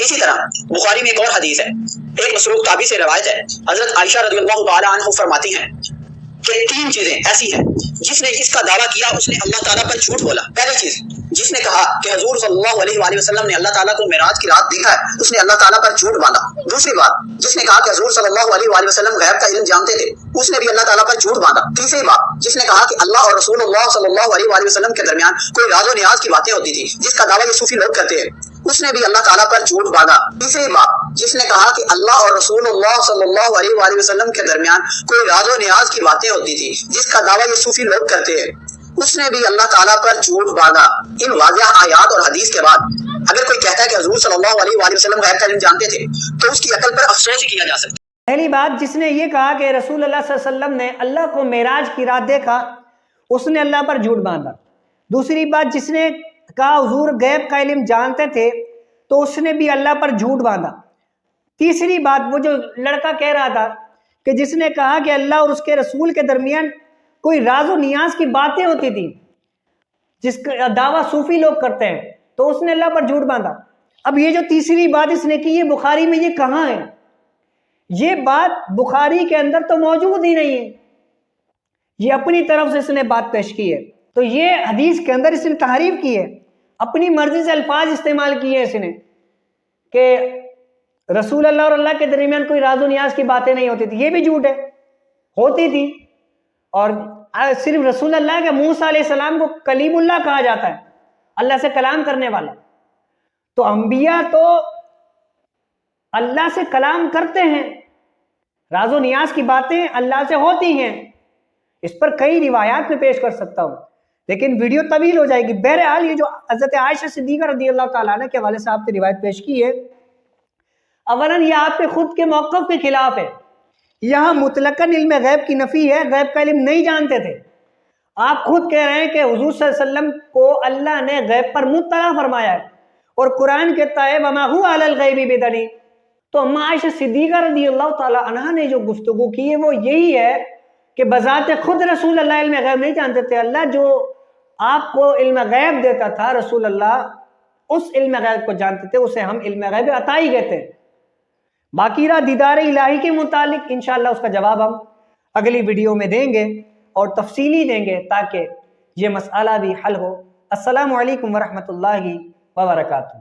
اسی طرح بخاری میں ایک اور حدیث ہے، ایک مسروق تابعی سے روایت ہے، حضرت عائشہ رضی اللہ تعالی عنہ فرماتی ہیں کہ 3 چیزیں ایسی ہیں جس نے اس کا دعویٰ کیا اس نے اللہ تعالیٰ پر جھوٹ بولا۔ پہلی چیز، جس نے کہا کہ حضور صلی اللہ علیہ وآلہ وسلم نے اللہ تعالیٰ کو معراج کی رات دیکھا ہے، اس نے اللہ تعالیٰ پر جھوٹ باندھا۔ دوسری بات، جس نے کہا کہ حضور صلی اللہ علیہ وآلہ وسلم غیب کا علم جانتے تھے، اس نے بھی اللہ تعالیٰ پر جھوٹ باندھا۔ تیسری بات، جس نے کہا کہ اللہ اور رسول اللہ صلی اللہ علیہ وآلہ وسلم کے درمیان کوئی راز و نیاز کی باتیں ہوتی تھی، جس کا دعویٰ یہ صوفی لوگ کرتے ہیں، اس نے بھی اللہ تعالیٰ پر جھوٹ باندھا۔ تیسری بات، جس نے کہا کہ اللہ اور رسول اللہ صلی اللہ علیہ وآلہ وسلم کے درمیان کوئی راز و نیاز کی باتیں ہوتی تھی، جس کا دعویٰ یہ صوفی لوگ کرتے ہیں، اس نے بھی اللہ تعالیٰ پر جھوٹ باندھا۔ ان واضح آیات اور حدیث کے بعد اگر کوئی کہتا ہے کہ حضور صلی اللہ علیہ وآلہ وسلم غیب کا علم جانتے تھے تو اس کی عقل پر افسوس ہی کیا جا سکتا ہے۔ پہلی بات، جس نے یہ کہا کہ رسول اللہ صلی اللہ علیہ وسلم نے اللہ کو معراج کی رات دیکھا، اس نے اللہ پر جھوٹ باندھا۔ دوسری بات، جس نے کہا حضور غیب کا علم جانتے تھے تو اس نے بھی اللہ پر جھوٹ باندھا۔ تیسری بات، وہ جو لڑکا کہہ رہا تھا کہ جس نے کہا کہ اللہ اور اس کے رسول کے درمیان کوئی راز و نیاز کی باتیں ہوتی تھی، جس کا دعویٰ صوفی لوگ کرتے ہیں، تو اس نے اللہ پر جھوٹ باندھا۔ اب یہ جو تیسری بات اس نے کی، یہ بخاری میں یہ کہاں ہے؟ یہ بات بخاری کے اندر تو موجود ہی نہیں ہے، یہ اپنی طرف سے اس نے بات پیش کی ہے۔ تو یہ حدیث کے اندر اس نے تحریف کی ہے، اپنی مرضی سے الفاظ استعمال کیے اس نے کہ رسول اللہ اور اللہ کے درمیان کوئی راز و نیاز کی باتیں نہیں ہوتی تھی۔ یہ بھی جھوٹ ہے، ہوتی تھی، اور صرف رسول اللہ کے موسیٰ علیہ السلام کو کلیم اللہ کہا جاتا ہے، اللہ سے کلام کرنے والا۔ تو انبیاء تو اللہ سے کلام کرتے ہیں، راز و نیاز کی باتیں اللہ سے ہوتی ہیں۔ اس پر کئی روایات میں پیش کر سکتا ہوں، لیکن ویڈیو طویل ہو جائے گی۔ بہرحال یہ جو حضرت عائشہ صدیقہ رضی اللہ تعالیٰ عنہ کے حوالے سے آپ نے روایت پیش کی ہے، اولاً یہ آپ کے خود کے موقف کے خلاف ہے۔ یہاں مطلقاً علم غیب کی نفی ہے، غیب کا علم نہیں جانتے تھے۔ آپ خود کہہ رہے ہیں کہ حضور صلی اللہ علیہ وسلم کو اللہ نے غیب پر مطلع فرمایا ہے، اور قرآن کہتا ہے وَمَا هُوَ عَلَى الْغَيْبِ بِضَنِينٍ۔ تو اما عائشہ صدیقہ رضی اللہ تعالیٰ عنہ نے جو گفتگو کی ہے وہ یہی ہے کہ بذات خود رسول اللہ علم غیب نہیں جانتے تھے۔ اللہ جو آپ کو علم غیب دیتا تھا، رسول اللہ اس علم غیب کو جانتے تھے، اسے ہم علم غیب عطائی کہتے ہیں۔ باقی رہا دیدار الہی کے متعلق، انشاءاللہ اس کا جواب ہم اگلی ویڈیو میں دیں گے اور تفصیلی دیں گے تاکہ یہ مسئلہ بھی حل ہو۔ السلام علیکم ورحمۃ اللہ وبرکاتہ۔